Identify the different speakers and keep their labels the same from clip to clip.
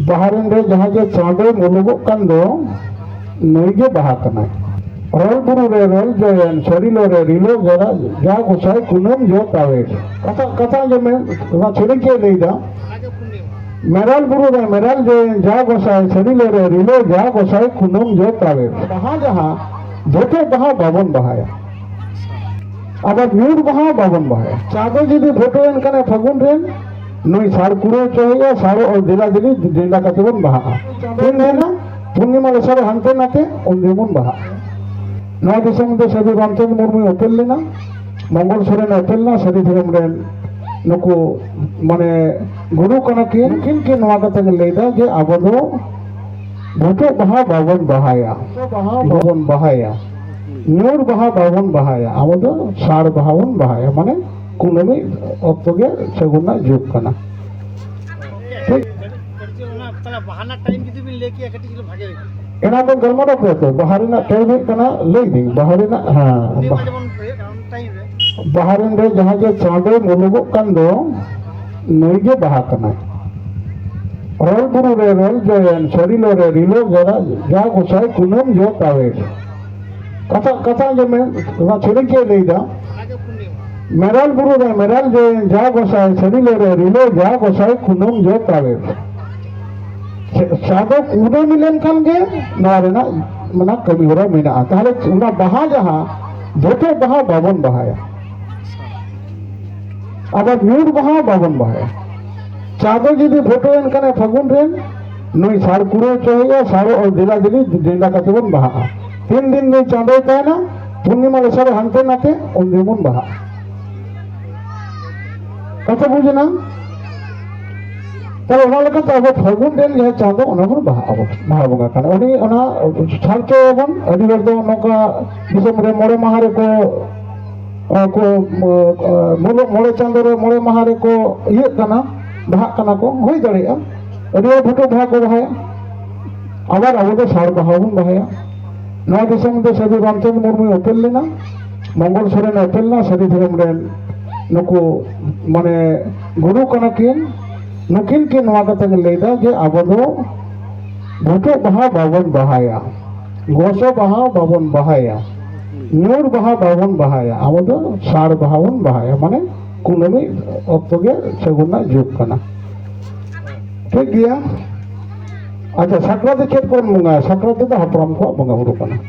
Speaker 1: बाहर जहाँ जो चाँदे मुलुगों कान दो नई के बाहा कनाय रल बुरु रे रल जयन शरीलो रे रिलो जरा जा गोसाई कुनम जो तावे कथा कथा जो मैं ना छिड़ी के लेदा मेराल बुरु रे मेराल जयन जा गोसाई शरीलो रे रिलो जा गोसाई कुनम जो तावे वहाँ जहाँ भोटे बहा बावन बहाया अब न्यूर बहा बावन बहाया चाँदो जुदी भोटे इनका फगुन रे नई सार कुड़ो चाहिए सारो और दिला दिली डेंडा कतेबन बहा तीन देना पूर्णिमा लेसार हानते नाते उन देबन बहा नवा दिसम दे सभी रामचंद्र मुर्मू अपेल लेना मंगल सोरेन अपेल ना सदी धर्म रेन नुकु माने गुरु कना किन किन के नवा कथा के लेदा जे आबो दो भोटे बहा बावन बहाया बावन बहाया न्यूर बहा बावन बहाया आबो दो सार बावन बहाया माने कुनमी अक्तोगे सगुना जुग कना ठीक बहाना टाइम कितने भी लेके एकटी किलो भागे एना तो गलमारो पे तो बाहरिना टाइम कना ले दी बाहरिना हां बाहरिन रे जहां जो चाँदे मुलुगो कान दो नई के बाहा कना रल बुरु रे रल जयन शरीलो रे रिलो जरा जा गोसाई कुनम जो तावे कथा कथा जो मैं ना छिड़ी के लेदा मेराल बुरु रे मेराल जयन जा गोसाई शरीलो रे रिलो जा गोसाई कुनम जो तावे सादो कूदे मिलन खान के नारेना मना कमी हो रहा मीना ताहले उना बहा जहाँ भोटे बहा बावन बहाया अब न्यूर बहा बावन बहाया चाँदो जुदी भोटे इनका फगुन रे नई सार कुड़ो चाहिए सारो और दिला दिली डेंडा कतेबन बहा तीन दिन में चाँदो ताना पूर्णिमा लेसार हानते नाते उन देबन बहा कथा बुझना तब उना लगा तो अब फगुन दिन यह चाँदो उना बन बहा बंगा काना उनी उना छाड़के बन अभी बार दो नौका दिसम रे मोड़े महारे को मोड़े चाँदो रे मोड़े महारे को ये काना बहा काना को होई दड़ेया अभी भोटे बहा को बहाया आबार अब दो सार बहा बन बहाया नवा दिसम दे सभी रामचंद्र मुर्मू अपेल लेना मंगल सोरेन अपेल ना सदी धर्म रेन नुकु माने गुरु कना किन नुकिन के नवा कथा के लेदा जे आबो दो भोटे बहा बावन बहाया गोसो बहा बावन बहाया न्यूर बहा बावन बहाया आबो दो सार बावन बहाया माने कुनमी अक्तोगे सगुना जुग कना ठीक गया अच्छा साक्राते चेक कोन मुंगा साक्राते तो हपराम को बंगा बुरु कना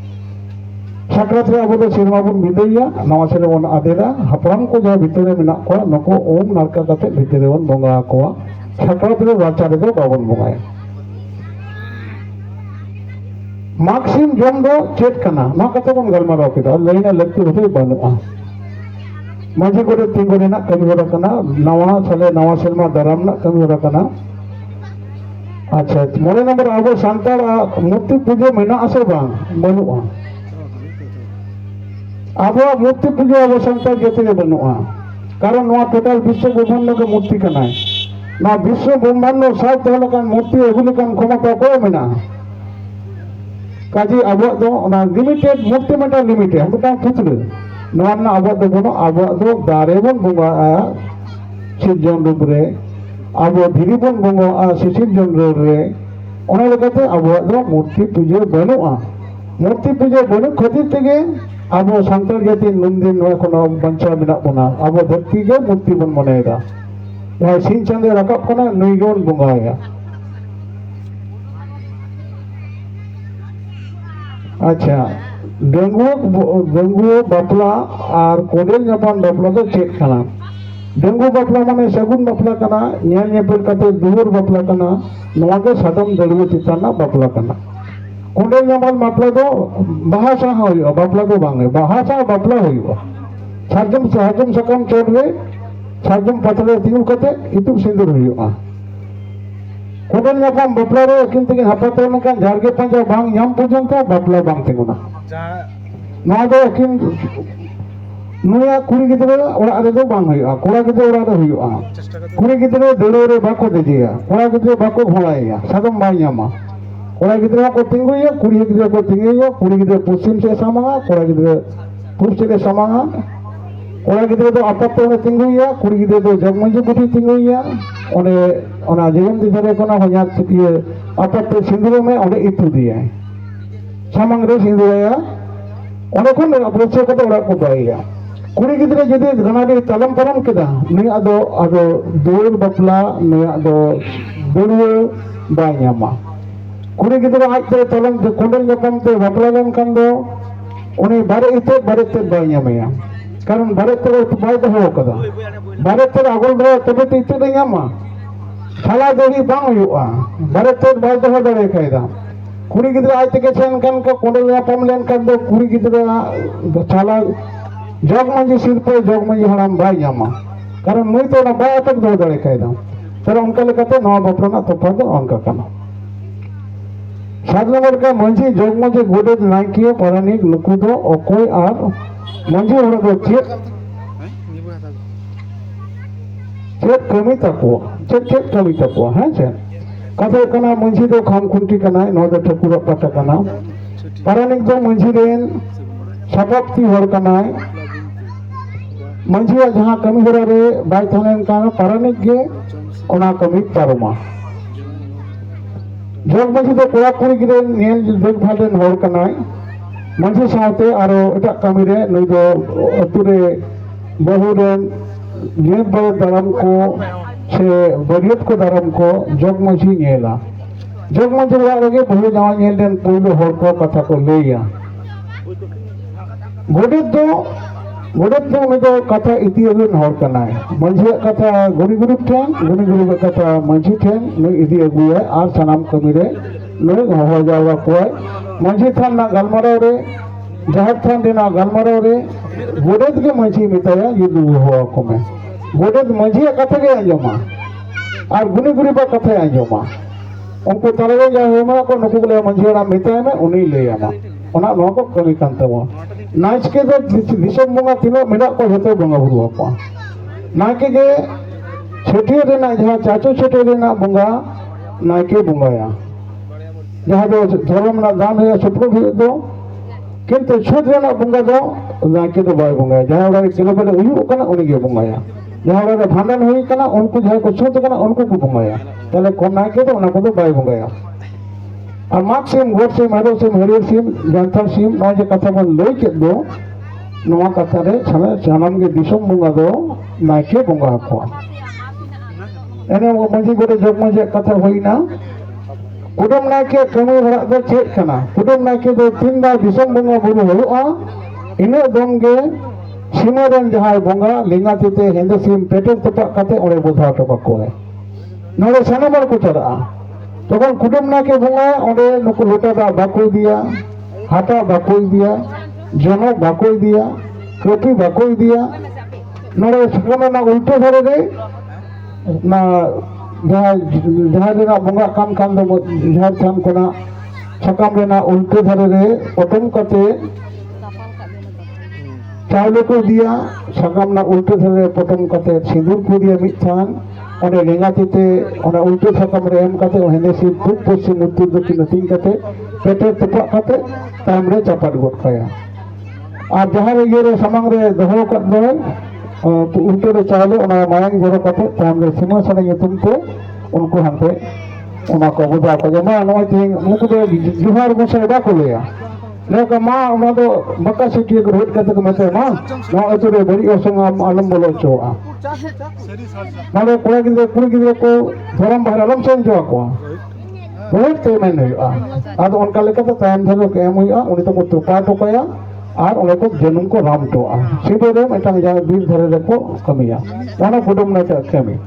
Speaker 1: साक्रात रे आबो दो सिरमा बन बिदैया नवा सेरे बन आदेरा हपराम को जो भितरे मेना को नको ओम नारका कते भितरे बन बंगा को साक्रात रे वाचा रे दो बावन बंगाया मार्क्सिम जम दो चेक कना ना कते बन गलमाराव केदा लेना लगती होते बनुआ माजी को तिंगो ना कमी हो कना नवा साले नवा सेरमा दराम ना कमी हो कना अच्छा मोड़े नंबर आबो सांतार मूर्ति पूजा मेना आसे बांग बनुआ आबो मूर्ति पूजा अब संतार जते बनुआ कारण नवा टोटल विश्व ब्रह्मांड के मूर्ति कनाय ना विश्व ब्रह्मांड साथ तहलकान मूर्ति एगुलिकान क्षमता को मेना काजी अब दो ना लिमिटेड मूर्ति मेटा लिमिटेड हम ता पुतले नवा ना अब दो बनो अब दो दारे बन बुंगा सिजन रूप रे अब धीरे बन बुंगा सिजन रूप रे ओना लेकाते अब दो मूर्ति पूजा बनुआ मूर्ति पूजा बनु खातिर तेगे अब सांतार जाति नुनदिन कोनो बंचा मेना बना अब धरती के मूर्ति बन मनेगा यहाँ सिंह चंदे रकाब कना नईगोन बंगाया अच्छा डेंगू बापला और कोडेल जापान बापला तो चेक कना डेंगू बापला माने सगुन बापला कना न्याल नेपेल कते दुहर बापला कना नवा के सादम दड़वे चिताना बापला कना कोडेल जापान बापला तो bahasa होयो बापला तो बांगे bahasa बापला होयो साजम साजम सकम चोडवे साजम पतले तिंगु कते इतु सिंदूर होयो कोडेल जापान बापला रे किंतु हापाते नका झारगे पंजा बांग याम पुजन का बापला बांग तिंगुना ना दो किन नुया कुड़ी गिदरे ओड़ा रे दो बांग होयो कोड़ा गिदरे ओड़ा रे होयो कुड़ी गिदरे दड़ो रे बाको देजिया कोड़ा गिदरे बाको घोड़ाया सादम बांग यामा कोड़ा गिदरे को तिंगुया कुड़ी गिदरे को तिंगुया कुड़ी गिदरे पश्चिम से सामांगा कोड़ा गिदरे पूर्व से सामांगा ᱠᱚᱲᱟ ᱜᱤᱫᱽᱨᱟᱹ ᱫᱚ ᱟᱯᱟᱛ ᱛᱮ ᱛᱤᱸᱜᱩᱭᱟ, ᱠᱩᱲᱤ ᱜᱤᱫᱽᱨᱟᱹ ᱫᱚ ᱡᱚᱜᱽ ᱢᱟᱺᱡᱷᱤ ᱵᱩᱰᱷᱤ ᱛᱤᱸᱜᱩᱭᱟ, ᱚᱸᱰᱮ ᱚᱱᱟ ᱡᱮᱜᱮᱢ ᱫᱤᱥᱚᱢ ᱠᱷᱚᱱ ᱦᱚᱧᱟᱨ ᱟᱯᱟᱛ ᱛᱮ ᱥᱤᱸᱫᱩᱨ ᱢᱮ, ᱚᱸᱰᱮ ᱤᱛᱩᱫᱮᱭᱟᱭ, ᱥᱟᱢᱟᱝ ᱨᱮ ᱥᱤᱸᱫᱩᱨᱟᱭᱟ, ᱚᱸᱰᱮ ᱠᱷᱚᱱ ᱯᱚᱨᱤᱪᱚᱭ ᱠᱟᱛᱮ ᱚᱲᱟᱜ ᱠᱚ ᱵᱟᱭᱮᱭᱟ। ᱠᱩᱲᱤ ᱜᱤᱫᱽᱨᱟᱹ ᱡᱩᱫᱤ ᱜᱟᱱᱟᱰᱤ ᱛᱟᱞᱚᱢ ᱯᱟᱨᱚᱢ ᱠᱮᱫᱟ, ᱱᱩᱭᱟᱜ ᱫᱚ ᱟᱫᱚ ᱫᱩᱣᱟᱹᱨ ᱵᱟᱯᱞᱟ, ᱱᱩᱭᱟᱜ ᱫᱚ ᱫᱟᱹᱲᱣᱟᱹ ᱵᱟᱭ ᱧᱟᱢᱟ। ᱠᱩᱲᱤ ᱜᱤᱫᱽᱨᱟᱹ ᱟᱡᱛᱮ ᱛᱟᱞᱚᱢ ᱠᱚᱸᱰᱮᱞ ᱧᱟᱯᱟᱢ ᱛᱮ ᱵᱟᱯᱞᱟ ᱞᱮᱱᱠᱷᱟᱱ ᱫᱚ उन्हें बारे इतने बारे तेर बाय ᱧᱟᱢᱮᱭᱟ, कारण बारे तेर बाय दहो कदा, बारे तेर अगल दो तबे तो इतने नहीं ᱧᱟᱢᱟ, साला देवी बांग हुआ, बारे तेर बाय दहो दड़े कायदा, कुड़ी गिद्रा आज तक चैन कन का कोंडल ᱧᱟᱯᱟᱢ लेनखान दो कुड़ी गिद्रा साला जग मंजी सिर पे जग मंजी हराम बाय ᱧᱟᱢᱟ, कारण मुई तो ना बाय अटक दो दड़े कायदा, तर उनका लेकाते नवा बापला ना तोफा दो उनका कना। 7 नंबर का मंझी जग मंझी गोडेत नायकिया पारानिक नुकु दो अकोय आर मंझी हड़ दो चेक कमी तको चेक कमी तको है से कथा कना मंझी दो खाम खुंटी कना नो दो ठकुर पाटा कना पारानिक दो मंझी रेन सपक्ति हड़ कना मंझी जहां कमी हड़ा रे बाय थानेन काना पारानिक गे ओना कमी पारमा। जग मंझी दो कोड़ा कुड़ी गिरे नेल देखभाल रेन हड़ कनाय, मंझी साथे आरो एटा कमी रे नुई दो अतु रे बहु रेन नेल बड़े दाराम को से बरियत को दाराम को जग मंझी नेला, जग मंझी वाला लगे बहु जावा नेल रेन पहले हड़ को कथा को लेया। गोडेत दो उनी दो कथा इति अगुन हड़ कनाय, मंझी कथा गुनी गुनी ठेन कथा मंझी ठेन नुई इदि अगुया आर सनाम कमी रे नुई हो जावा कोय। मंझी थान ना गलमाराव रे जहर थान देना गलमाराव रे गोडेत के मंझी मिताया युदु हो को में, गोडेत मंझी कथा के आंजमा और गुनी गुनी बा कथा आंजमा, उनको तलवे जा हेमा को नुकु ले मंझी रा मिताय में उनी ले आमा, ओना नो को कमी कान तबो। नाचके दो दिसम बंगा तीनो मेरा को जतो बंगा बुरु आपा, नाके के छठिया देना जहां चाचो छठिया देना बंगा नाके बंगाया, जहां दो धर्म ना दान है छुटको भी दो, किंतु छुट देना बंगा दो नाके दो बाय बंगाया, जहां वाला किलो बड़े हुई कना उनी के बंगाया, जहां वाला भांडन हुई कना उनको जहां को छुट कना उनको को बंगाया, तले को नाके दो उना को दो बाय बंगाया। और माग सिम गोट सिम हरो सिम हरियर सिम जानथार सिम ना जे कथा बन लई के दो नवा कथा रे छने जानम के दिसम बंगा दो नाके बंगा को एने वो मंजी गोटे जग मंजी कथा होइना। कुडम नाके कमी हड़ा दो चेक कना, कुडम नाके दो 3 बार दिसम बंगा बुरु हुआ, इने दम गे सीमा रेन जहां बंगा लिंगा तिते हेंदे सिम पेटे तपा कते ओरे बोधा टपा को है नोरे सनाबर को चढ़ा तখন कुटुम नाके बंगा ओंडे नुकु लोटा दा बाको दिया, हाटा बाको दिया, जनो बाको दिया, कोठी बाको दिया, नोरे सकमे ना उल्टे धरे रे ना जहां देना बंगा कान कान दो जहां थान कोना सकम रेना उल्टे धरे रे पटम कते चावले को दिया, सकम ना उल्टे धरे पटम कते सिंदूर को दिया मिथान ओने लेंगातीते ओने उल्टे सकम रे एम कते हेने सिर पूब पश्चिम उत्तर दक्षिण तीन कते पेटे तपा कते ताम रे चापाट गोट खाया और जहां रे ये रे समांग रे दहो कत दो उल्टे रे चावले ओना मायांग जरो कते ताम रे सिंहासन युतुम ते उनको हंते ओना को बुझा को मा नोय थिंग मुकु दो जुहार गोसाई बा को लेया लेका मा ओना दो बक्का सिटी को रोड कते को मते मा नो अतुरे बड़ी असंग आलम बोलो चोआ माने कुड़ी गिद्रा को धरम बाहर आलम सेन जो को बहुत ते मन हुआ आद उनका लेका तो तायम धरो के एम हुआ उनी तो को तुपा टोकाया और ओले को जनुम को राम टोआ सीधे रे एटांग जा बीर धरे रे को कमिया ओना कुडुम ना कमी।